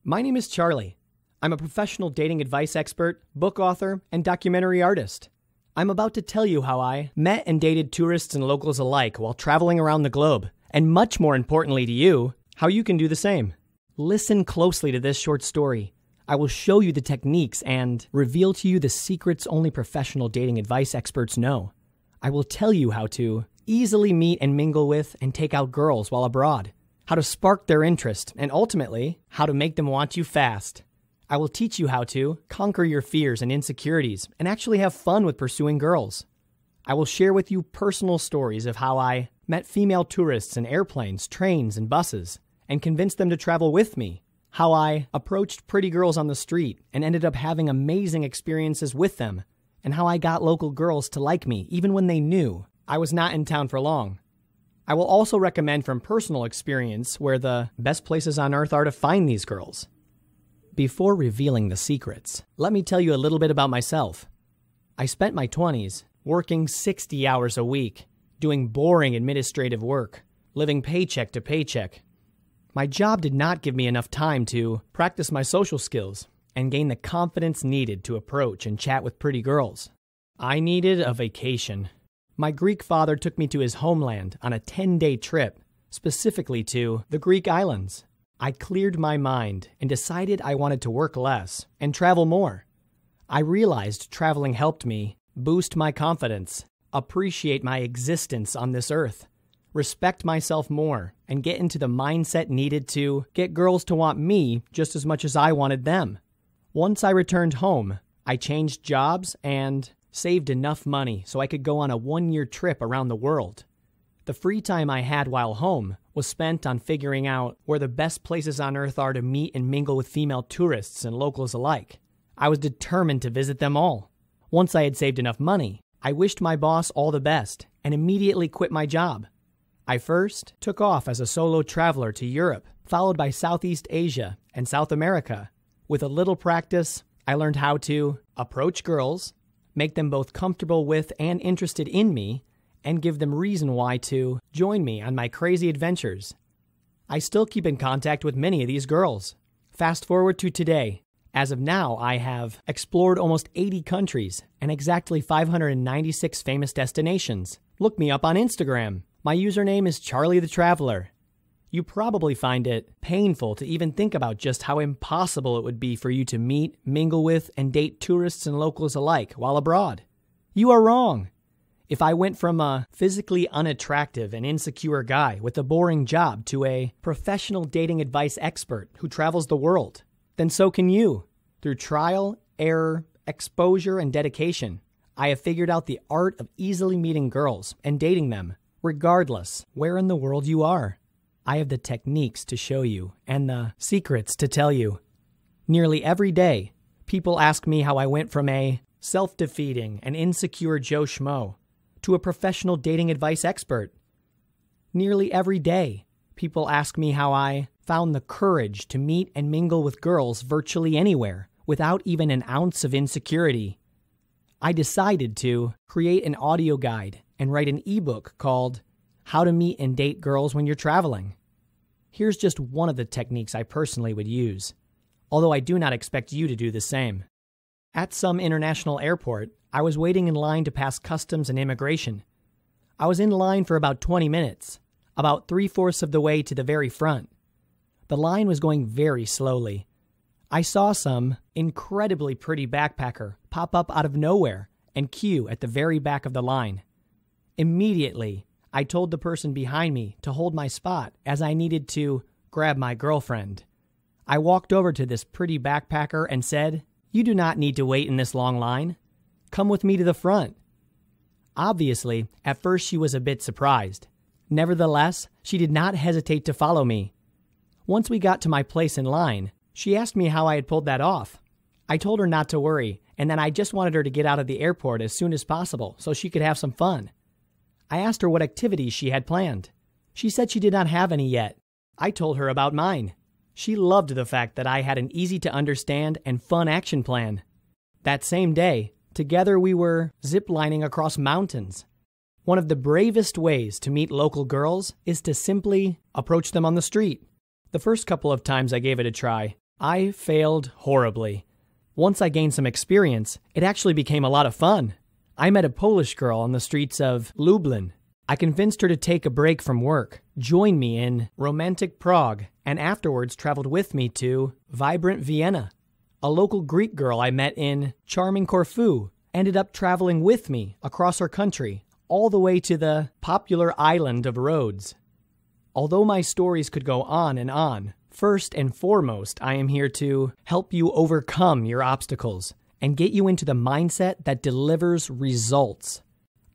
My name is Charlie. I'm a professional dating advice expert, book author, and documentary artist. I'm about to tell you how I met and dated tourists and locals alike while traveling around the globe, and much more importantly to you, how you can do the same. Listen closely to this short story. I will show you the techniques and reveal to you the secrets only professional dating advice experts know. I will tell you how to easily meet and mingle with and take out girls while abroad, how to spark their interest, and ultimately, how to make them want you fast. I will teach you how to conquer your fears and insecurities and actually have fun with pursuing girls. I will share with you personal stories of how I met female tourists in airplanes, trains, and buses and convinced them to travel with me, how I approached pretty girls on the street and ended up having amazing experiences with them, and how I got local girls to like me even when they knew I was not in town for long. I will also recommend from personal experience where the best places on earth are to find these girls. Before revealing the secrets, let me tell you a little bit about myself. I spent my 20s working 60 hours a week, doing boring administrative work, living paycheck to paycheck. My job did not give me enough time to practice my social skills and gain the confidence needed to approach and chat with pretty girls. I needed a vacation. My Greek father took me to his homeland on a 10-day trip, specifically to the Greek islands. I cleared my mind and decided I wanted to work less and travel more. I realized traveling helped me boost my confidence, appreciate my existence on this earth, respect myself more, and get into the mindset needed to get girls to want me just as much as I wanted them. Once I returned home, I changed jobs and saved enough money so I could go on a 1-year trip around the world. The free time I had while home was spent on figuring out where the best places on earth are to meet and mingle with female tourists and locals alike. I was determined to visit them all. Once I had saved enough money, I wished my boss all the best and immediately quit my job. I first took off as a solo traveler to Europe, followed by Southeast Asia and South America. With a little practice, I learned how to approach girls, make them both comfortable with and interested in me, and give them reason why to join me on my crazy adventures. I still keep in contact with many of these girls. Fast forward to today. As of now, I have explored almost 80 countries and exactly 596 famous destinations. Look me up on Instagram. My username is Charlie the Traveler. You probably find it painful to even think about just how impossible it would be for you to meet, mingle with, and date tourists and locals alike while abroad. You are wrong. If I went from a physically unattractive and insecure guy with a boring job to a professional dating advice expert who travels the world, then so can you. Through trial, error, exposure, and dedication, I have figured out the art of easily meeting girls and dating them, regardless where in the world you are. I have the techniques to show you and the secrets to tell you. Nearly every day, people ask me how I went from a self-defeating and insecure Joe Schmo to a professional dating advice expert. Nearly every day, people ask me how I found the courage to meet and mingle with girls virtually anywhere without even an ounce of insecurity. I decided to create an audio guide and write an ebook called How to Meet and Date Girls When You're Traveling. Here's just one of the techniques I personally would use, although I do not expect you to do the same. At some international airport, I was waiting in line to pass customs and immigration. I was in line for about 20 minutes, about 3/4 of the way to the very front. The line was going very slowly. I saw some incredibly pretty backpacker pop up out of nowhere and queue at the very back of the line. Immediately, I told the person behind me to hold my spot as I needed to grab my girlfriend. I walked over to this pretty backpacker and said, "You do not need to wait in this long line. Come with me to the front." Obviously, at first she was a bit surprised. Nevertheless, she did not hesitate to follow me. Once we got to my place in line, she asked me how I had pulled that off. I told her not to worry and that I just wanted her to get out of the airport as soon as possible so she could have some fun. I asked her what activities she had planned. She said she did not have any yet. I told her about mine. She loved the fact that I had an easy-to-understand and fun action plan. That same day, together we were zip-lining across mountains. One of the bravest ways to meet local girls is to simply approach them on the street. The first couple of times I gave it a try, I failed horribly. Once I gained some experience, it actually became a lot of fun. I met a Polish girl on the streets of Lublin. I convinced her to take a break from work, join me in romantic Prague, and afterwards traveled with me to vibrant Vienna. A local Greek girl I met in charming Corfu ended up traveling with me across our country, all the way to the popular island of Rhodes. Although my stories could go on and on, first and foremost, I am here to help you overcome your obstacles and get you into the mindset that delivers results.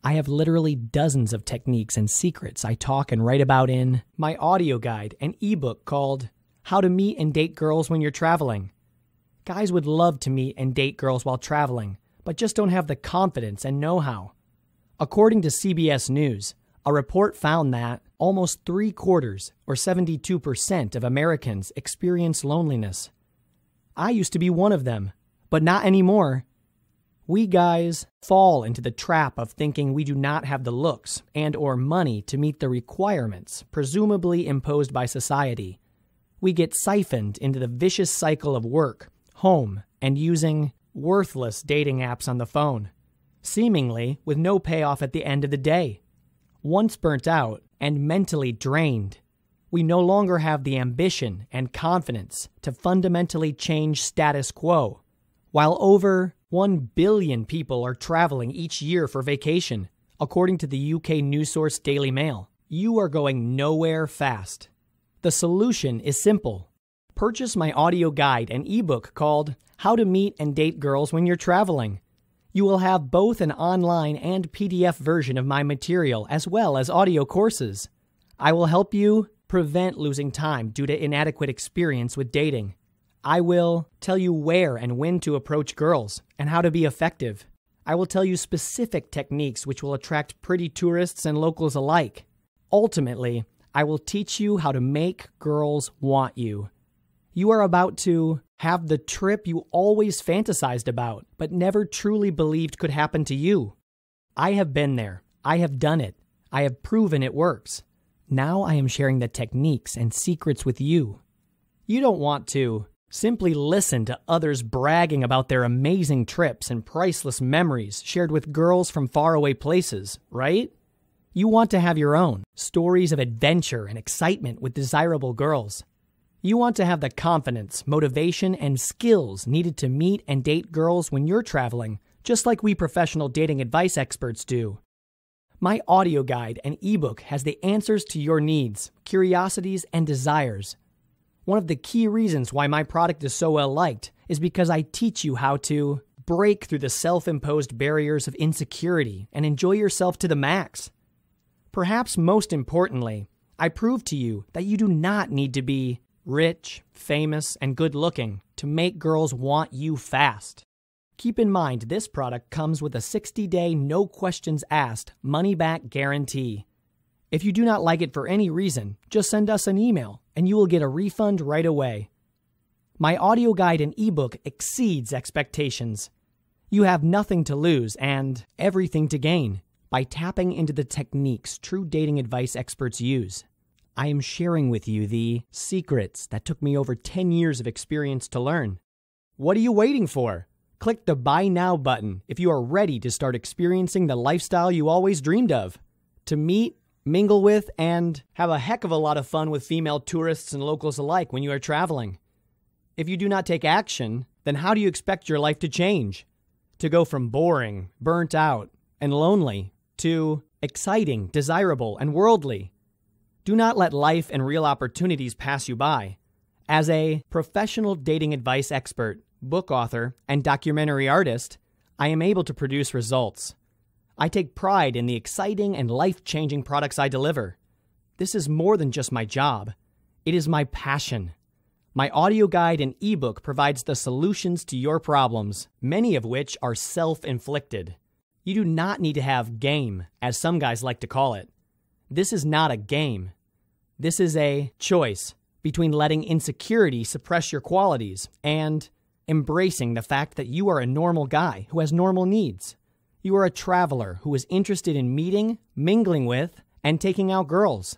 I have literally dozens of techniques and secrets I talk and write about in my audio guide and ebook called How to Meet and Date Girls When You're Traveling. Guys would love to meet and date girls while traveling, but just don't have the confidence and know-how. According to CBS News, a report found that almost 3/4, or 72% of Americans experience loneliness. I used to be one of them, but not anymore. We guys fall into the trap of thinking we do not have the looks and or money to meet the requirements presumably imposed by society. We get siphoned into the vicious cycle of work, home, and using worthless dating apps on the phone, seemingly with no payoff at the end of the day. Once burnt out and mentally drained, we no longer have the ambition and confidence to fundamentally change status quo. While over 1 billion people are traveling each year for vacation, according to the UK news source Daily Mail, you are going nowhere fast. The solution is simple. Purchase my audio guide and ebook called How to Meet and Date Girls When You're Traveling. You will have both an online and PDF version of my material as well as audio courses. I will help you prevent losing time due to inadequate experience with dating. I will tell you where and when to approach girls and how to be effective. I will tell you specific techniques which will attract pretty tourists and locals alike. Ultimately, I will teach you how to make girls want you. You are about to have the trip you always fantasized about, but never truly believed could happen to you. I have been there. I have done it. I have proven it works. Now I am sharing the techniques and secrets with you. You don't want to simply listen to others bragging about their amazing trips and priceless memories shared with girls from faraway places, right? You want to have your own stories of adventure and excitement with desirable girls. You want to have the confidence, motivation, and skills needed to meet and date girls when you're traveling, just like we professional dating advice experts do. My audio guide and ebook has the answers to your needs, curiosities, and desires. One of the key reasons why my product is so well liked is because I teach you how to break through the self-imposed barriers of insecurity and enjoy yourself to the max. Perhaps most importantly, I prove to you that you do not need to be rich, famous, and good-looking to make girls want you fast. Keep in mind, this product comes with a 60-day, no-questions-asked, money-back guarantee. If you do not like it for any reason, just send us an email, and you will get a refund right away. My audio guide and ebook exceeds expectations. You have nothing to lose and everything to gain by tapping into the techniques true dating advice experts use. I am sharing with you the secrets that took me over 10 years of experience to learn. What are you waiting for? Click the Buy Now button if you are ready to start experiencing the lifestyle you always dreamed of. To meet, mingle with, and have a heck of a lot of fun with female tourists and locals alike when you are traveling. If you do not take action, then how do you expect your life to change? To go from boring, burnt out, and lonely to exciting, desirable, and worldly. Do not let life and real opportunities pass you by. As a professional dating advice expert, book author, and documentary artist, I am able to produce results. I take pride in the exciting and life-changing products I deliver. This is more than just my job. It is my passion. My audio guide and ebook provides the solutions to your problems, many of which are self-inflicted. You do not need to have game, as some guys like to call it. This is not a game. This is a choice between letting insecurity suppress your qualities and embracing the fact that you are a normal guy who has normal needs. You are a traveler who is interested in meeting, mingling with, and taking out girls.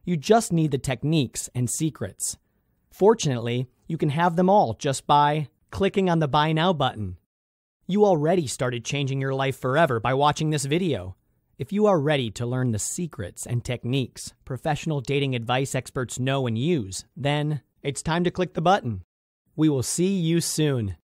You just need the techniques and secrets. Fortunately, you can have them all just by clicking on the Buy Now button. You already started changing your life forever by watching this video. If you are ready to learn the secrets and techniques professional dating advice experts know and use, then it's time to click the button. We will see you soon.